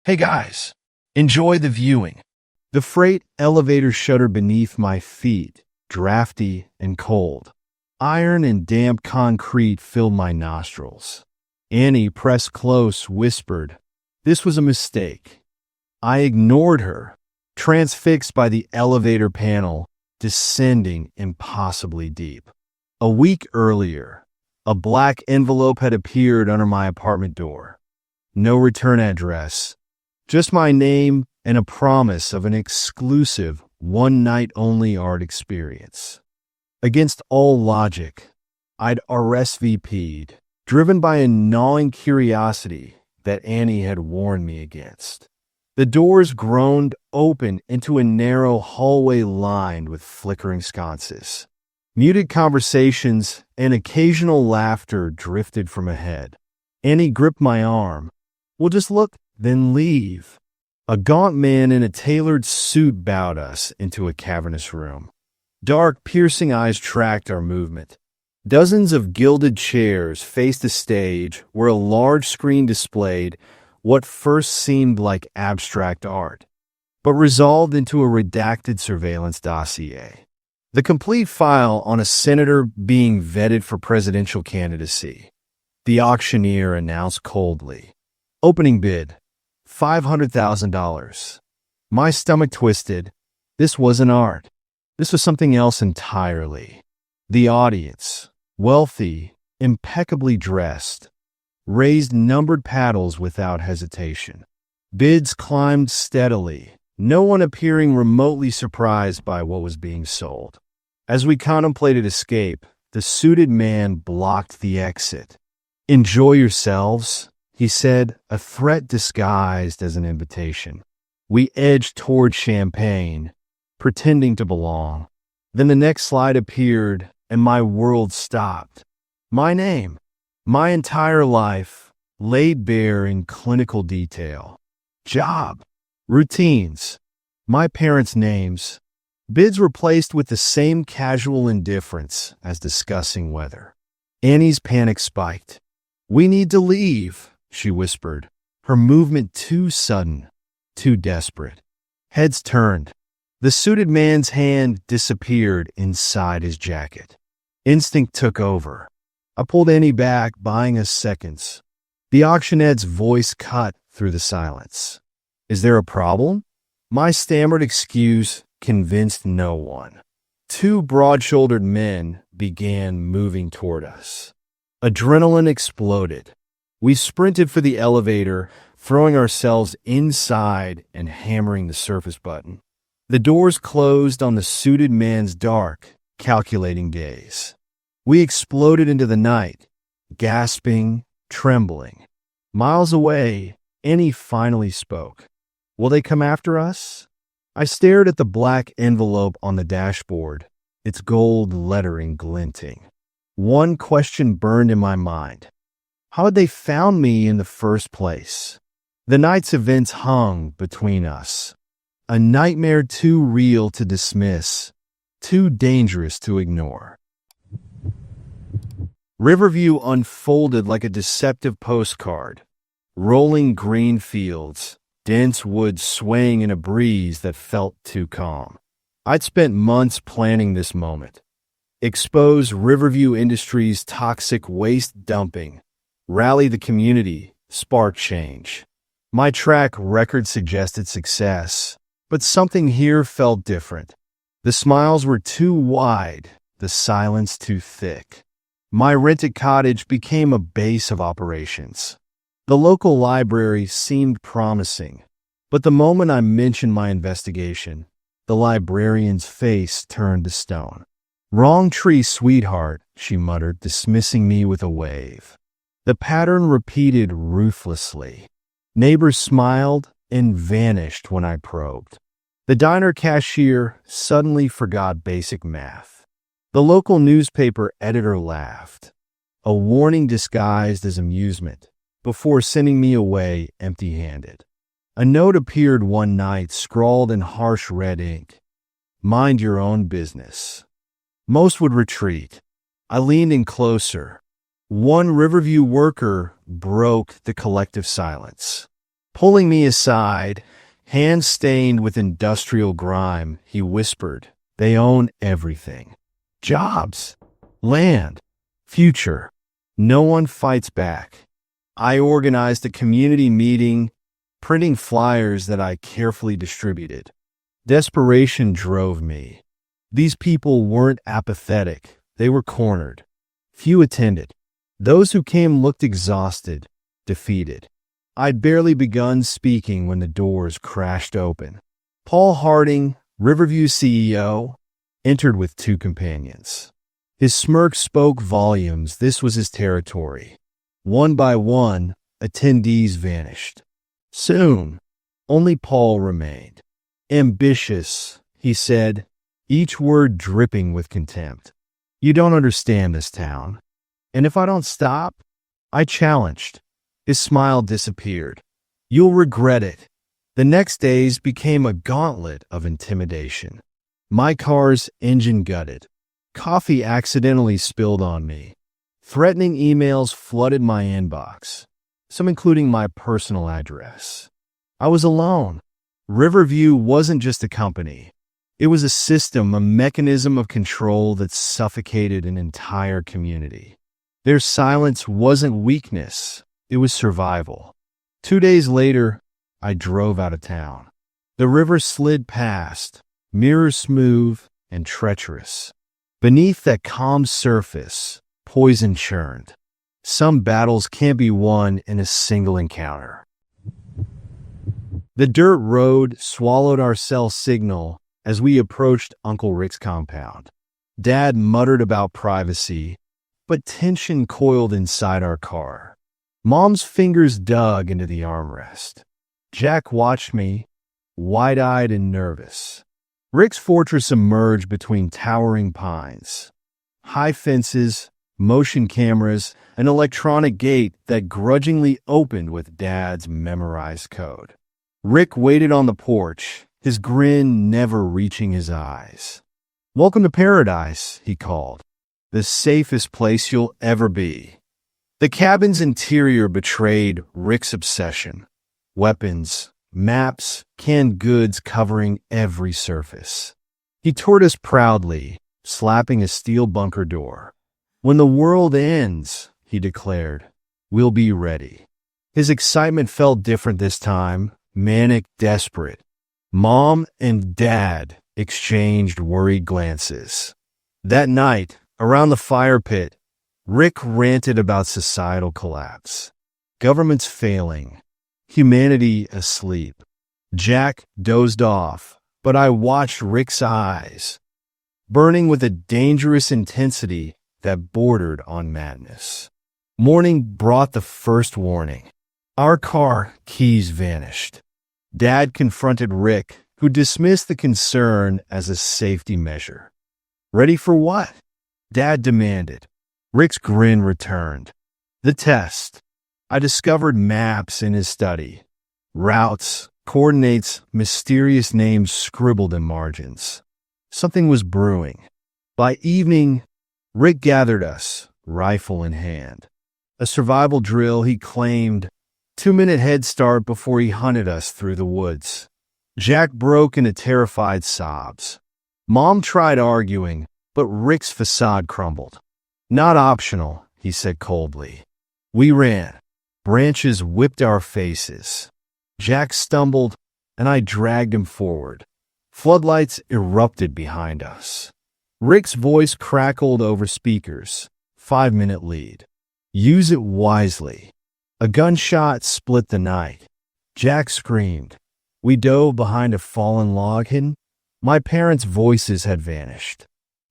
Hey guys, enjoy the viewing. The freight elevator shuddered beneath my feet, drafty and cold. Iron and damp concrete filled my nostrils. Annie, pressed close, whispered, "This was a mistake." I ignored her, transfixed by the elevator panel descending impossibly deep. A week earlier, a black envelope had appeared under my apartment door. No return address, just my name and a promise of an exclusive, one-night-only art experience. Against all logic, I'd RSVP'd, driven by a gnawing curiosity that Annie had warned me against. The doors groaned open into a narrow hallway lined with flickering sconces. Muted conversations and occasional laughter drifted from ahead. Annie gripped my arm. "We'll just look, then leave." A gaunt man in a tailored suit bowed us into a cavernous room. Dark, piercing eyes tracked our movement. Dozens of gilded chairs faced a stage where a large screen displayed what first seemed like abstract art, but resolved into a redacted surveillance dossier. The complete file on a senator being vetted for presidential candidacy. The auctioneer announced coldly, "Opening bid, $500,000. My stomach twisted. This wasn't art. This was something else entirely. The audience, wealthy, impeccably dressed, raised numbered paddles without hesitation. Bids climbed steadily, no one appearing remotely surprised by what was being sold. As we contemplated escape, the suited man blocked the exit. "Enjoy yourselves," he said, a threat disguised as an invitation. We edged toward champagne, pretending to belong. Then the next slide appeared, and my world stopped. My name, my entire life, laid bare in clinical detail. Job, routines, my parents' names. Bids were placed with the same casual indifference as discussing weather. Annie's panic spiked. "We need to leave," she whispered, her movement too sudden, too desperate. Heads turned. The suited man's hand disappeared inside his jacket. Instinct took over. I pulled Annie back, buying us seconds. The auctioneer's voice cut through the silence. "Is there a problem?" My stammered excuse convinced no one. Two broad-shouldered men began moving toward us. Adrenaline exploded. We sprinted for the elevator, throwing ourselves inside and hammering the surface button. The doors closed on the suited man's dark, calculating gaze. We exploded into the night, gasping, trembling. Miles away, Annie finally spoke. "Will they come after us?" I stared at the black envelope on the dashboard, its gold lettering glinting. One question burned in my mind. How had they found me in the first place? The night's events hung between us. A nightmare too real to dismiss, too dangerous to ignore. Riverview unfolded like a deceptive postcard. Rolling green fields, dense woods swaying in a breeze that felt too calm. I'd spent months planning this moment. Expose Riverview Industries' toxic waste dumping. Rally the community, spark change. My track record suggested success, but something here felt different. The smiles were too wide, the silence too thick. My rented cottage became a base of operations. The local library seemed promising, but the moment I mentioned my investigation, the librarian's face turned to stone. "Wrong tree, sweetheart," she muttered, dismissing me with a wave. The pattern repeated ruthlessly. Neighbors smiled and vanished when I probed. The diner cashier suddenly forgot basic math. The local newspaper editor laughed, a warning disguised as amusement, before sending me away empty-handed. A note appeared one night, scrawled in harsh red ink. "Mind your own business." Most would retreat. I leaned in closer. One Riverview worker broke the collective silence. Pulling me aside, hands stained with industrial grime, he whispered, "They own everything. Jobs, land, future. No one fights back." I organized a community meeting, printing flyers that I carefully distributed. Desperation drove me. These people weren't apathetic. They were cornered. Few attended. Those who came looked exhausted, defeated. I'd barely begun speaking when the doors crashed open. Paul Harding, Riverview CEO, entered with 2 companions. His smirk spoke volumes. This was his territory. One by one, attendees vanished. Soon, only Paul remained. "Ambitious," he said, each word dripping with contempt. "You don't understand this town. And if I don't stop," I challenged. His smile disappeared. "You'll regret it." The next days became a gauntlet of intimidation. My car's engine gutted. Coffee accidentally spilled on me. Threatening emails flooded my inbox, some including my personal address. I was alone. Riverview wasn't just a company. It was a system, a mechanism of control that suffocated an entire community. Their silence wasn't weakness. It was survival. 2 days later, I drove out of town. The river slid past, mirrors smooth and treacherous. Beneath that calm surface, poison churned. Some battles can't be won in a single encounter. The dirt road swallowed our cell signal as we approached Uncle Rick's compound. Dad muttered about privacy, but tension coiled inside our car. Mom's fingers dug into the armrest. Jack watched me, wide-eyed and nervous. Rick's fortress emerged between towering pines. High fences, motion cameras, an electronic gate that grudgingly opened with Dad's memorized code. Rick waited on the porch, his grin never reaching his eyes. "Welcome to paradise," he called. "The safest place you'll ever be." The cabin's interior betrayed Rick's obsession. Weapons, maps, canned goods covering every surface. He toured us proudly, slapping a steel bunker door. "When the world ends," he declared, "we'll be ready." His excitement felt different this time, manic, desperate. Mom and Dad exchanged worried glances. That night, around the fire pit, Rick ranted about societal collapse. Governments failing. Humanity asleep. Jack dozed off, but I watched Rick's eyes, burning with a dangerous intensity that bordered on madness. Morning brought the first warning. Our car keys vanished. Dad confronted Rick, who dismissed the concern as a safety measure. "Ready for what?" Dad demanded. Rick's grin returned. "The test." I discovered maps in his study. Routes, coordinates, mysterious names scribbled in margins. Something was brewing. By evening, Rick gathered us, rifle in hand. A survival drill, he claimed. 2-minute head start before he hunted us through the woods. Jack broke into terrified sobs. Mom tried arguing, but Rick's facade crumbled. "Not optional," he said coldly. We ran. Branches whipped our faces. Jack stumbled, and I dragged him forward. Floodlights erupted behind us. Rick's voice crackled over speakers. 5-minute lead. Use it wisely. A gunshot split the night. Jack screamed. We dove behind a fallen log hidden. My parents' voices had vanished.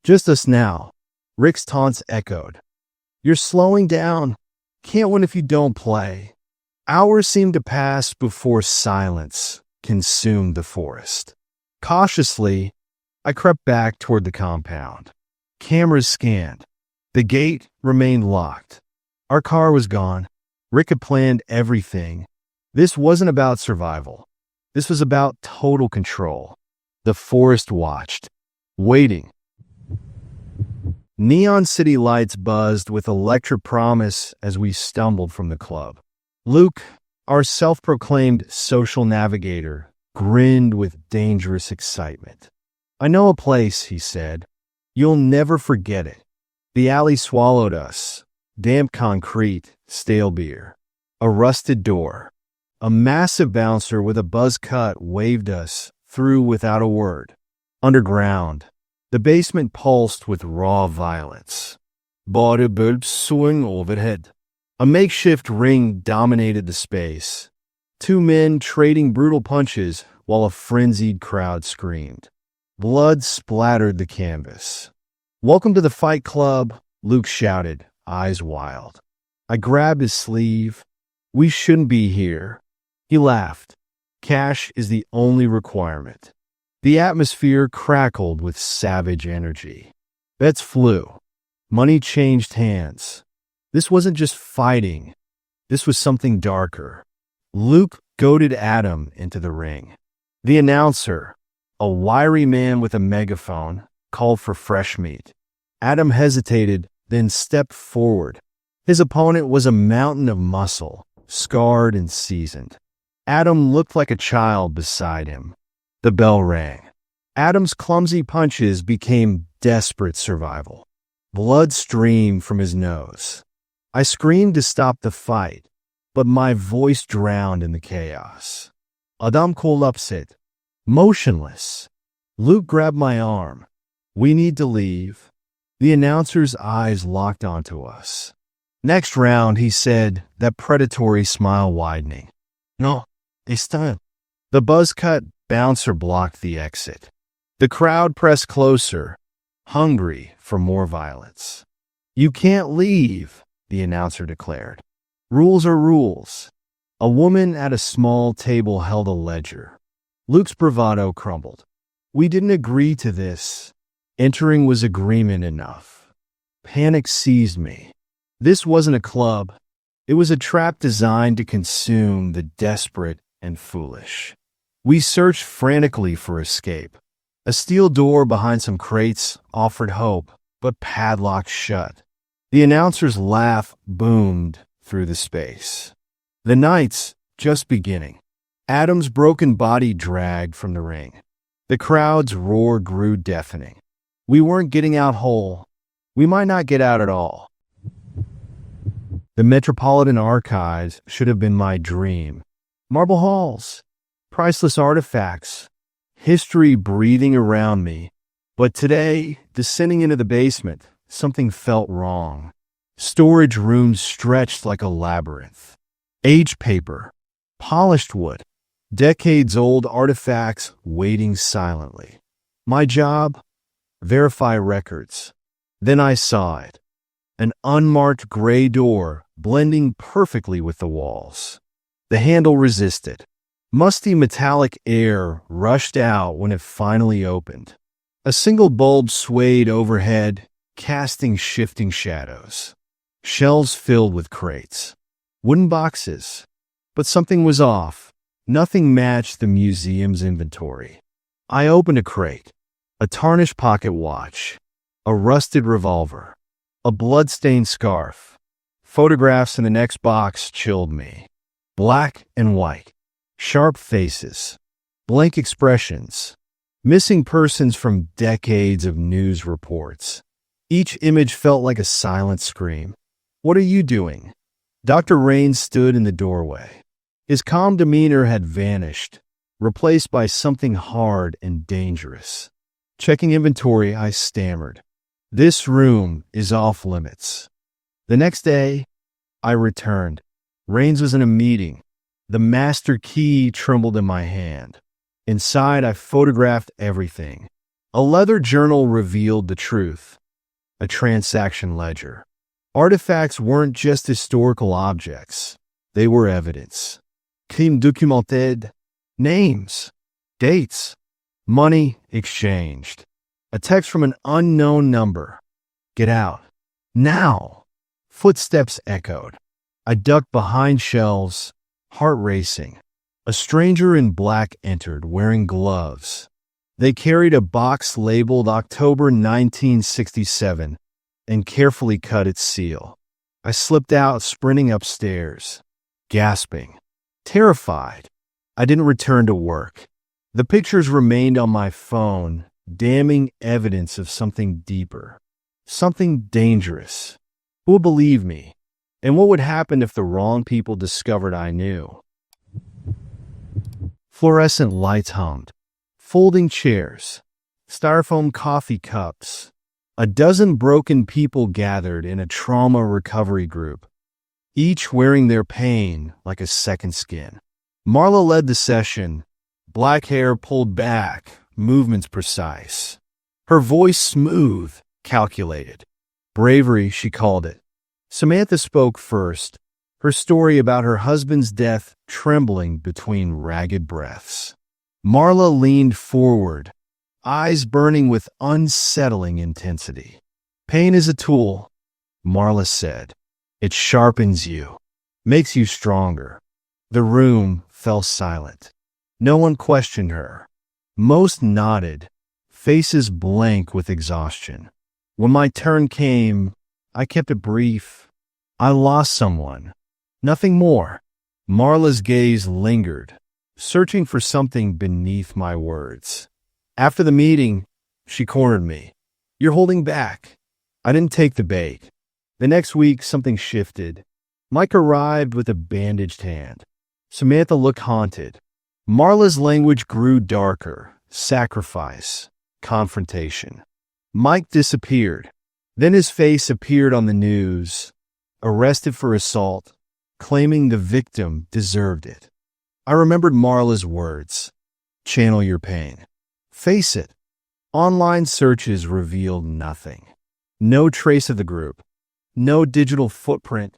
Just us now. Rick's taunts echoed. "You're slowing down. Can't win if you don't play." Hours seemed to pass before silence consumed the forest. Cautiously, I crept back toward the compound. Cameras scanned. The gate remained locked. Our car was gone. Rick had planned everything. This wasn't about survival. This was about total control. The forest watched, waiting. Neon city lights buzzed with electric promise as we stumbled from the club. "Luke, Our self-proclaimed social navigator grinned with dangerous excitement. "I know a place," he said. "You'll never forget it. The alley swallowed us. Damp concrete, stale beer. A rusted door. A massive bouncer with a buzz cut waved us through without a word. Underground, the basement pulsed with raw violence. Bare bulbs swung overhead. A makeshift ring dominated the space. Two men trading brutal punches while a frenzied crowd screamed. Blood splattered the canvas. "Welcome to the Fight Club," Luke shouted, eyes wild. I grabbed his sleeve. "We shouldn't be here." He laughed. "Cash is the only requirement." The atmosphere crackled with savage energy. Bets flew. Money changed hands. This wasn't just fighting. This was something darker. Luke goaded Adam into the ring. The announcer, a wiry man with a megaphone, called for fresh meat. Adam hesitated, then stepped forward. His opponent was a mountain of muscle, scarred and seasoned. Adam looked like a child beside him. The bell rang. Adam's clumsy punches became desperate survival. Blood streamed from his nose. I screamed to stop the fight, but my voice drowned in the chaos. Adam collapsed, motionless. Luke grabbed my arm. "We need to leave." The announcer's eyes locked onto us. "Next round," he said, that predatory smile widening. "No, está." The buzz-cut bouncer blocked the exit. The crowd pressed closer, hungry for more violence. "You can't leave," the announcer declared. "Rules are rules." A woman at a small table held a ledger. Luke's bravado crumbled. "We didn't agree to this." Entering was agreement enough. Panic seized me. This wasn't a club. It was a trap designed to consume the desperate and foolish. We searched frantically for escape. A steel door behind some crates offered hope, but padlocked shut. The announcer's laugh boomed through the space. The night's just beginning. Adam's broken body dragged from the ring. The crowd's roar grew deafening. We weren't getting out whole. We might not get out at all. The Metropolitan Archives should have been my dream. Marble halls, priceless artifacts, history breathing around me. But today, descending into the basement, something felt wrong. Storage rooms stretched like a labyrinth. Aged paper, polished wood, decades-old artifacts waiting silently. My job? Verify records. Then I saw it. An unmarked gray door blending perfectly with the walls. The handle resisted. Musty metallic air rushed out when it finally opened. A single bulb swayed overhead, casting shifting shadows. Shelves filled with crates. Wooden boxes. But something was off. Nothing matched the museum's inventory. I opened a crate. A tarnished pocket watch. A rusted revolver. A blood-stained scarf. Photographs in the next box chilled me. Black and white. Sharp faces. Blank expressions. Missing persons from decades of news reports. Each image felt like a silent scream. "What are you doing?" Dr. Rain stood in the doorway. His calm demeanor had vanished, replaced by something hard and dangerous. Checking inventory, I stammered. "This room is off limits." The next day, I returned. Rains was in a meeting. The master key trembled in my hand. Inside, I photographed everything. A leather journal revealed the truth. A transaction ledger. Artifacts weren't just historical objects. They were evidence. Crime documented. Names. Dates. Money exchanged. A text from an unknown number. "Get out. Now." Footsteps echoed. I ducked behind shelves, heart racing. A stranger in black entered, wearing gloves. They carried a box labeled October 1967 and carefully cut its seal. I slipped out, sprinting upstairs, gasping. Terrified, I didn't return to work. The pictures remained on my phone, damning evidence of something deeper, something dangerous. Who would believe me? And what would happen if the wrong people discovered I knew? Fluorescent lights hummed, folding chairs, styrofoam coffee cups. A dozen broken people gathered in a trauma recovery group, each wearing their pain like a second skin. Marla led the session, black hair pulled back, movements precise. Her voice smooth, calculated. Bravery, she called it. Samantha spoke first, her story about her husband's death trembling between ragged breaths. Marla leaned forward, eyes burning with unsettling intensity. Pain is a tool, Marla said. It sharpens you, makes you stronger. The room fell silent. No one questioned her. Most nodded, faces blank with exhaustion. When my turn came, I kept it brief. I lost someone. Nothing more. Marla's gaze lingered, searching for something beneath my words. After the meeting, she cornered me. You're holding back. I didn't take the bait. The next week, something shifted. Mike arrived with a bandaged hand. Samantha looked haunted. Marla's language grew darker. Sacrifice. Confrontation. Mike disappeared. Then his face appeared on the news. Arrested for assault, claiming the victim deserved it. I remembered Marla's words. Channel your pain. Face it. Online searches revealed nothing. No trace of the group. No digital footprint.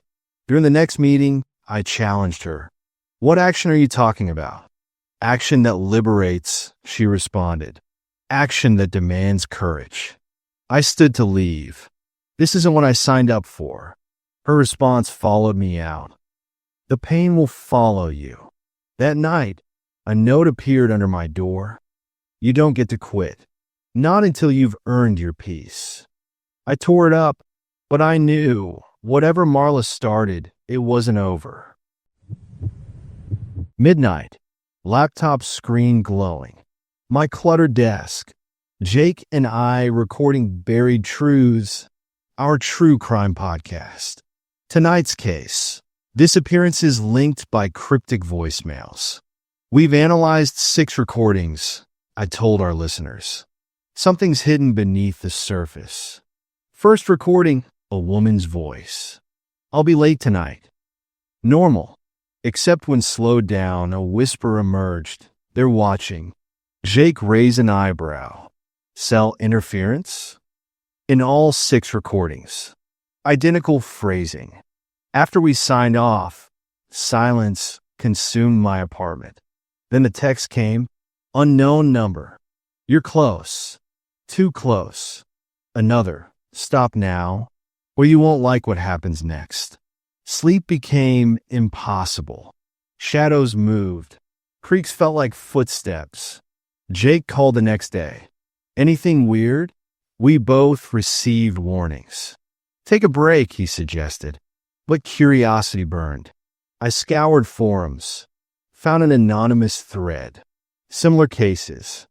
During the next meeting, I challenged her. What action are you talking about? Action that liberates, she responded. Action that demands courage. I stood to leave. This isn't what I signed up for. Her response followed me out. The pain will follow you. That night, a note appeared under my door. You don't get to quit. Not until you've earned your peace. I tore it up, but I knew whatever Marla started, it wasn't over. Midnight, laptop screen glowing. My cluttered desk. Jake and I recording Buried Truths, our true crime podcast. Tonight's case, disappearances linked by cryptic voicemails. We've analyzed 6 recordings, I told our listeners. Something's hidden beneath the surface. First recording, a woman's voice. I'll be late tonight. Normal, except when slowed down, a whisper emerged. They're watching. Jake raised an eyebrow. Cell interference? In all 6 recordings. Identical phrasing. After we signed off, silence consumed my apartment. Then the text came, unknown number. You're close. Too close. Another, stop now, or you won't like what happens next. Sleep became impossible. Shadows moved. Creaks felt like footsteps. Jake called the next day. Anything weird? We both received warnings. Take a break, he suggested. But curiosity burned. I scoured forums, found an anonymous thread. Similar cases.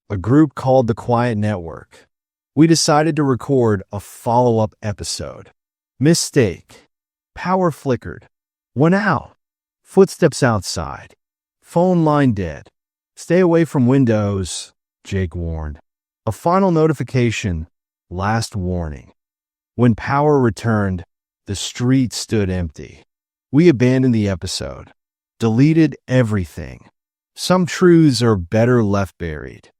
A group called the Quiet Network. We decided to record a follow-up episode. Mistake. Power flickered. Went out. Footsteps outside. Phone line dead. Stay away from windows, Jake warned. A final notification. Last warning. When power returned, the street stood empty. We abandoned the episode. Deleted everything. Some truths are better left buried.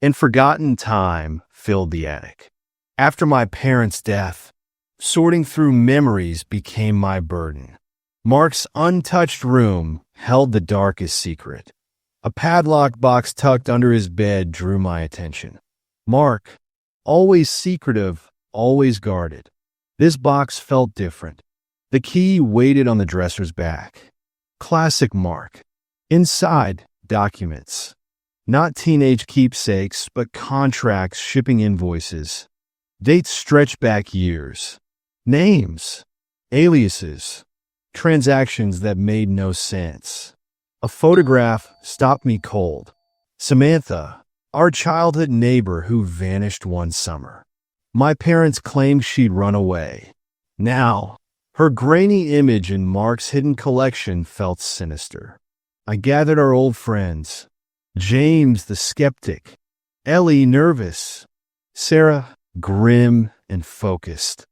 And forgotten time filled the attic. After my parents' death, sorting through memories became my burden. Mark's untouched room held the darkest secret. A padlock box tucked under his bed drew my attention. Mark, always secretive, always guarded. This box felt different. The key waited on the dresser's back. Classic Mark. Inside, documents. Not teenage keepsakes, but contracts, shipping invoices. Dates stretch back years. Names. Aliases. Transactions that made no sense. A photograph stopped me cold. Samantha, our childhood neighbor who vanished one summer. My parents claimed she'd run away. Now, her grainy image in Mark's hidden collection felt sinister. I gathered our old friends. James, the skeptic. Ellie, nervous. Sarah, grim and focused.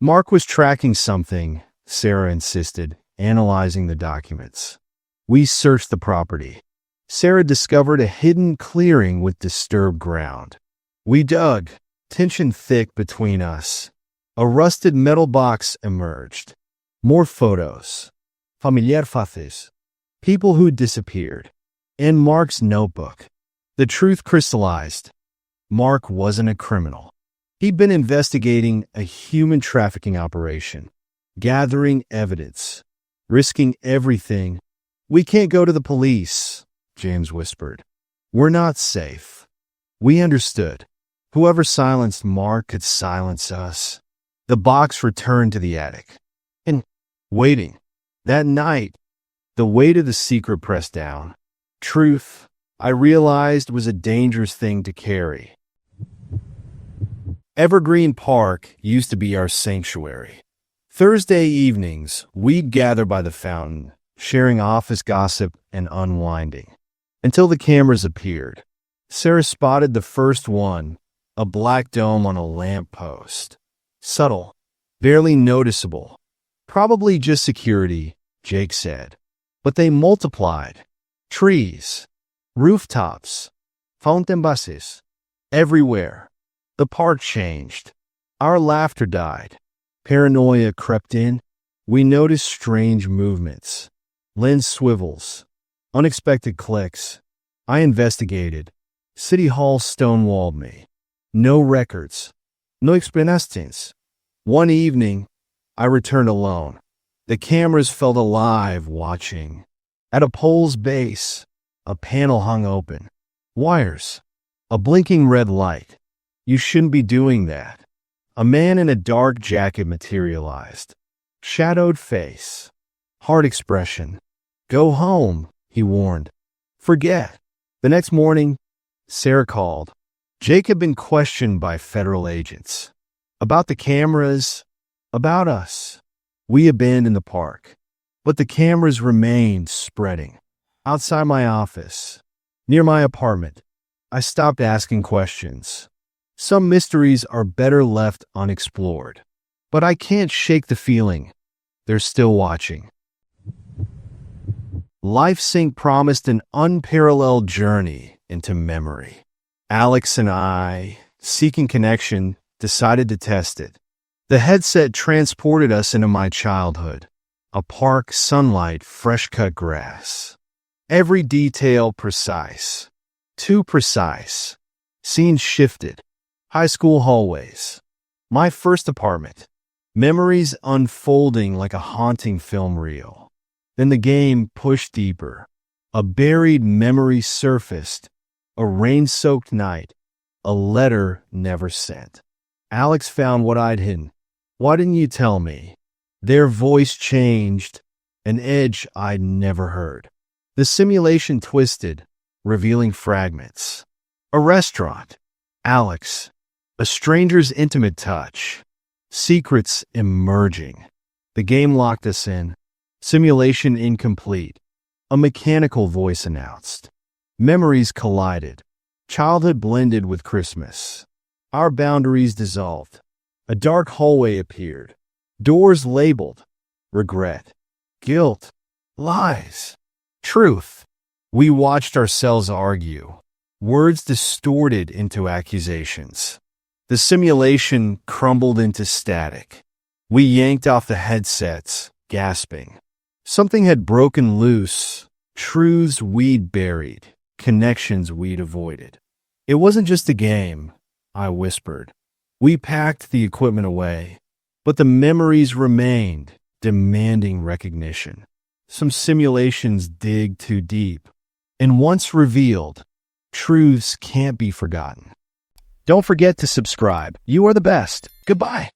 Mark was tracking something, Sarah insisted, analyzing the documents. We searched the property. Sarah discovered a hidden clearing with disturbed ground. We dug, tension thick between us. A rusted metal box emerged. More photos. Familiar faces. People who'd disappeared. And Mark's notebook. The truth crystallized. Mark wasn't a criminal. He'd been investigating a human trafficking operation, gathering evidence, risking everything. We can't go to the police, James whispered. We're not safe. We understood. Whoever silenced Mark could silence us. The box returned to the attic. And waiting. That night, the weight of the secret pressed down. Truth, I realized, was a dangerous thing to carry. Evergreen Park used to be our sanctuary. Thursday evenings, we'd gather by the fountain, sharing office gossip and unwinding. Until the cameras appeared. Sarah spotted the first one, a black dome on a lamppost. Subtle, barely noticeable. Probably just security, Jake said. But they multiplied. Trees, rooftops, fountain buses, everywhere. The park changed. Our laughter died. Paranoia crept in. We noticed strange movements. Lens swivels. Unexpected clicks. I investigated. City Hall stonewalled me. No records. No explanations. One evening, I returned alone. The cameras felt alive watching. At a pole's base, a panel hung open. Wires. A blinking red light. You shouldn't be doing that. A man in a dark jacket materialized. Shadowed face. Hard expression. Go home, he warned. Forget. The next morning, Sarah called. Jake had been questioned by federal agents. About the cameras, about us. We abandoned the park. But the cameras remained spreading. Outside my office, near my apartment, I stopped asking questions. Some mysteries are better left unexplored. But I can't shake the feeling. They're still watching. LifeSync promised an unparalleled journey into memory. Alex and I, seeking connection, decided to test it. The headset transported us into my childhood. A park, sunlight, fresh-cut grass. Every detail precise. Too precise. Scenes shifted. High school hallways. My first apartment. Memories unfolding like a haunting film reel. Then the game pushed deeper. A buried memory surfaced. A rain-soaked night. A letter never sent. Alex found what I'd hidden. Why didn't you tell me? Their voice changed. An edge I'd never heard. The simulation twisted, revealing fragments. A restaurant. Alex. A stranger's intimate touch. Secrets emerging. The game locked us in. Simulation incomplete. A mechanical voice announced. Memories collided. Childhood blended with Christmas. Our boundaries dissolved. A dark hallway appeared. Doors labeled. Regret. Guilt. Lies. Truth. We watched ourselves argue. Words distorted into accusations. The simulation crumbled into static. We yanked off the headsets, gasping. Something had broken loose. Truths we'd buried. Connections we'd avoided. It wasn't just a game, I whispered. We packed the equipment away, but the memories remained, demanding recognition. Some simulations dig too deep, and once revealed, truths can't be forgotten. Don't forget to subscribe. You are the best. Goodbye.